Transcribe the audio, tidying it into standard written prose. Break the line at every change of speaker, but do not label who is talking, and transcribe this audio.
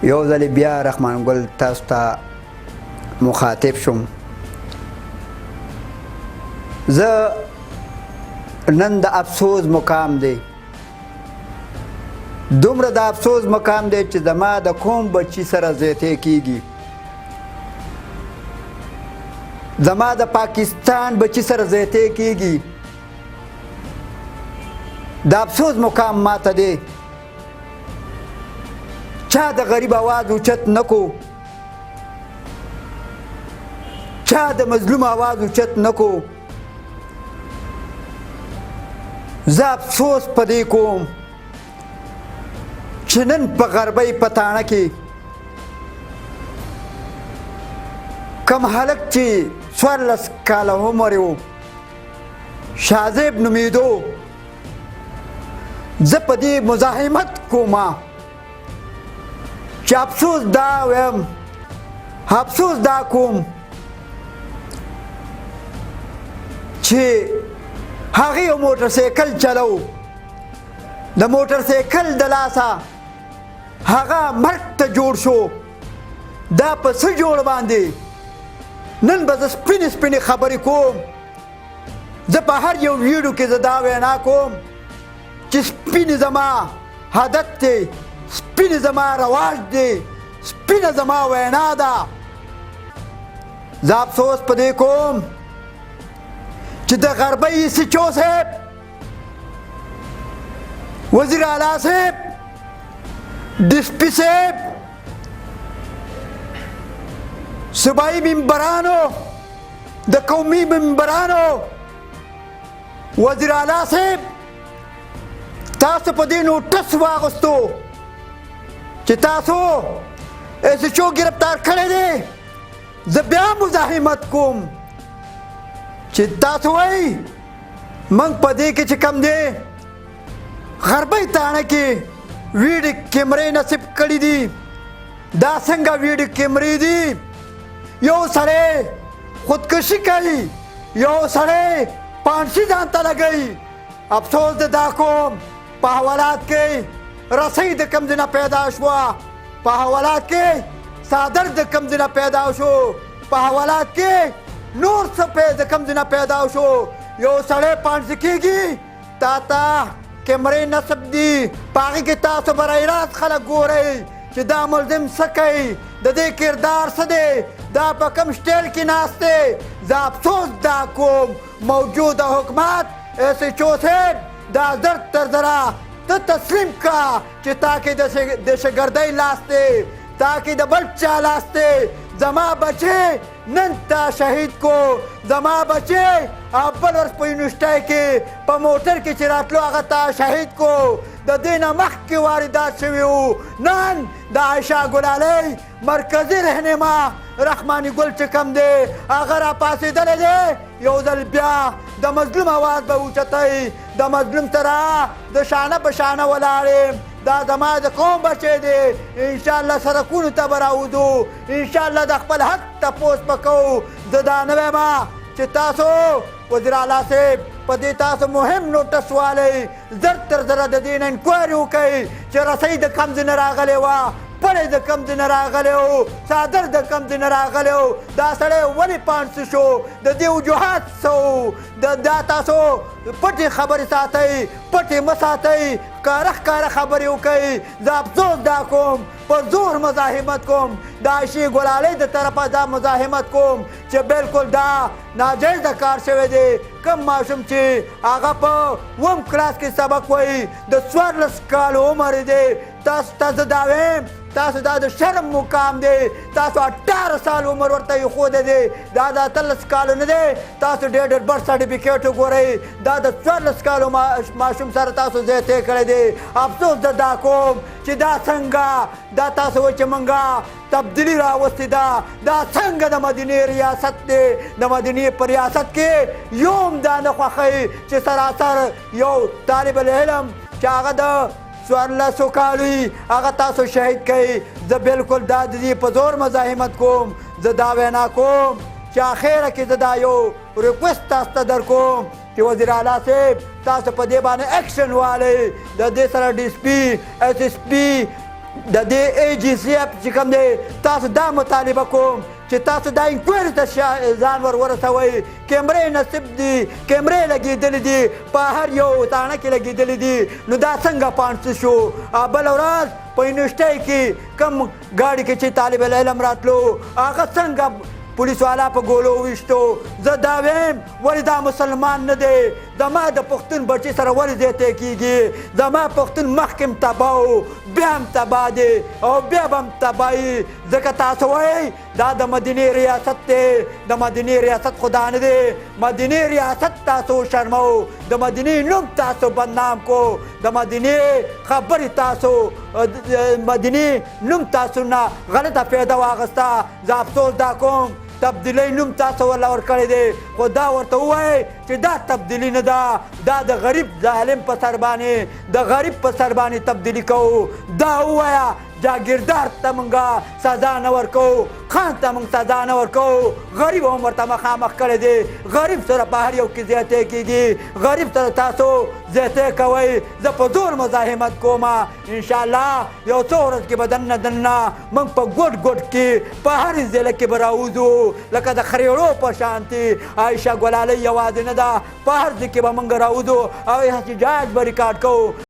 یو ځل بیا رحمان ګل تاسو ته مخاطب شوم. زه نن د افسوس مقام دی، دومره د افسوس مقام دی چې زما د کوم بچی سره زیاتی کیږي، زما د پاکستان بچی سره زیاتی کیږي. د افسوس مقام ماته دی. چا د غریب آواز اوچت نکو، چا د مظلوم آواز اوچت نکو. زه افسوس په دې کوم چې نن په غربۍ پتانه کې کم هلک چې 14 کاله عمر و شاذب نومیدو، زه په دې مزاحمت کومه چې افسوس دا ویم، افسوس دا کوم چې هغه یو موټر سایکل چلو، د موټر سایکل د لاسه هغه مرګ ته جوړ شو. دا په څه جوړ باندې نن به زه سپینې سپینې خبرې کوم. زه په هر یو ویډیو کې زه دا وینا کوم چې سپینې زما عادت دی، سپینې زما رواج دی، سپینه زما وینا ده. زه افسوس په دې کوم چې د غربۍ سچو صاحب، وزیر اعلی صاحب، ډسپي صاحب، صوبایي ممبرانو، د قومي ممبرانو، وزیر اعلی صاحب، تاسو په دې نوټس واغستو چې تاسو سچو گرفتار کړی دی. زه بیا مزاحمت کوم چې تاسو وایي موږ په دې کې چې کم دی غربۍ تاڼه کې ویډیو کیمرې نصیب کړي دي. دا څنګه ویډیو کیمرې دي؟ یو سړی خودکشي کوي، یو سړی پانسي ځان ته لګوي. افسوس د دا کوم په حوالات کې رسۍ د کم ځای نه پیدا شوه، په حوالات کې څادر د کم ځای نه پیدا شو، په حوالات کې نور څه د کم ځای نه پیدا شو. یو سړی پانسي کېږي، تا ته کیمرې نصب دي، په هغې کې تاسو برای راست خلک ګورئ چې دا ملزم څه کوي، د دې کردار څه دی، دا په کوم سټایل کې ناست دی. زه افسوس دا کوم موجوده حکومت SHO صاحب دا زر تر زره ته تسلیم کا چې تا کې د شګردۍ لاس دی، تا کې د بل چا لاس دی. زما بچی نن تا شهید کو، زما بچی بل ورځ په یونیورسټۍ کې په موټر کې چې راتلو هغه تا شهید کو. د دې نه مخکې واردات شوي وو. نن د عایشه ګلالۍ مرکزي رهنما رحماني ګل چې کم دی هغه راپاڅېدلی دی. یو ځل بیا د مظلوم آواز به اوچتی، د مظلوم سره د شانه په شانه ولاړ یم. دا زما د قوم بچی دی. انشاءالله سرکونو ته به راوځو، انشاءالله د خپل حق تپوس به کوو. زه دا نه وایم چې تاسو وزیر اعلی صاحب په دې تاسو مهم نوټس والی، زر تر زره د دې نه انکوایري وکئ چې رسۍ د کم ځای نه راغلې وه، پړی د کم ځای نه راغلی و، څادر د کم ځای نه راغلی و. دا سړی ولې پانسي شو؟ د دې وجوهات څه وو؟ دا تاسو پټې خبرې ساتئ، پټې مه ساتئ، ښکاره ښکاره خبرې وکئ. زه افسوس دا کوم، په زور مزاحمت کوم، د عایشې ګلالۍ د طرفه دا مزاحمت کوم چې بالکل دا ناجایزه کار شوی دی. کم ماشوم چې هغه په 1 کلاس کې سبق وایي، د 14 کالو عمر دی، تاسو ته زه دا وایم تاسو دا د شرم مقام دی. تاسو 18 سال عمر ورته ایښودی دی، دا د 18 کالو نه دی. تاسو ډېر برث سرټیفیکیټ وګورئ، دا د 14 کالو ماشوم سره تاسو زیاتی کړی دی. افسوس زه دا کوم چې دا څنګه دا تاسو وایئ چې موږ تبدیلي راوستې ده. دا څنګه د مدینې ریاست دی؟ د مدینې په ریاست کې یوم دا نه خوښوي چې سراسر یو طالب العلم چې هغه د 14 کالو وي هغه تاسو شهید کوي. زه بالکل دا د دې په زور مزاحمت کوم. زه دا وینا کوم چې اخره کې زه دا یو ریکوست تاسو ته در کوم چې وزیر اعلی صاحب تاسو په دې باندې اکشن والئ. د دې سره DSP SSP د دې AGCF چې کوم دی تاسو دا مطالبه کوم چې تاسو دا انکوایري ته ځان ور ورسوئ کیمرې نصیب دي کیمرې لګېدلې دي په هر یو تاڼه کې لګېدلې دي نو دا څنګه پانڅه شو بله ورځ په یونیورسټۍ کې کم ګاډي کې چې طالب العلم راتلو هغه څنګه پولیس والا په ګولو وویشتو زه دا ویم ولې دا مسلمان نه دی زما د پښتون بچي سره ولې زیاتی کېږي زما پښتون مخکې هم تباه و بیا هم تباه دی او بیا به هم تباهي ځکه تاسو وایئ دا د مدینې ریاست دی د مدینې ریاست خو دا نه دی مدینې ریاست تاسو شرمو د مدینې نوم تاسو بدنام کو د مدینې خبرې تاسو مدینې نوم تاسو نه غلطه پیدا واخسته زه افسوس دا کوم تبدیلی نوم تاسو ورله ورکړی دی خو دا ورته ووایئ چې دا تبدیلي نه ده دا د غریب ظالم په سر باندې د غریب په سر باندې تبدیلي کوو دا ووایه جاگیردار ته مونږه سزا نه ورکوو خان ته مونږ سزا نه ورکوو غریب هم ورته مخامخ کړی دی غریب سره په هر یو کې زیاتی کېږي غریب سره تاسو زیاتی کوئ زه په زور مزاحمت کوم انشاءالله یو څو ورځ کې به دننه دننه موږ په ګوټ ګوټ کې په هر ضلع کې به راوځو لکه د خریړو په شانتې عایشه ګلالۍ یوازې نه ده په هر ځای کې به موږ راوځو او احتجاج به ریکارډ کوو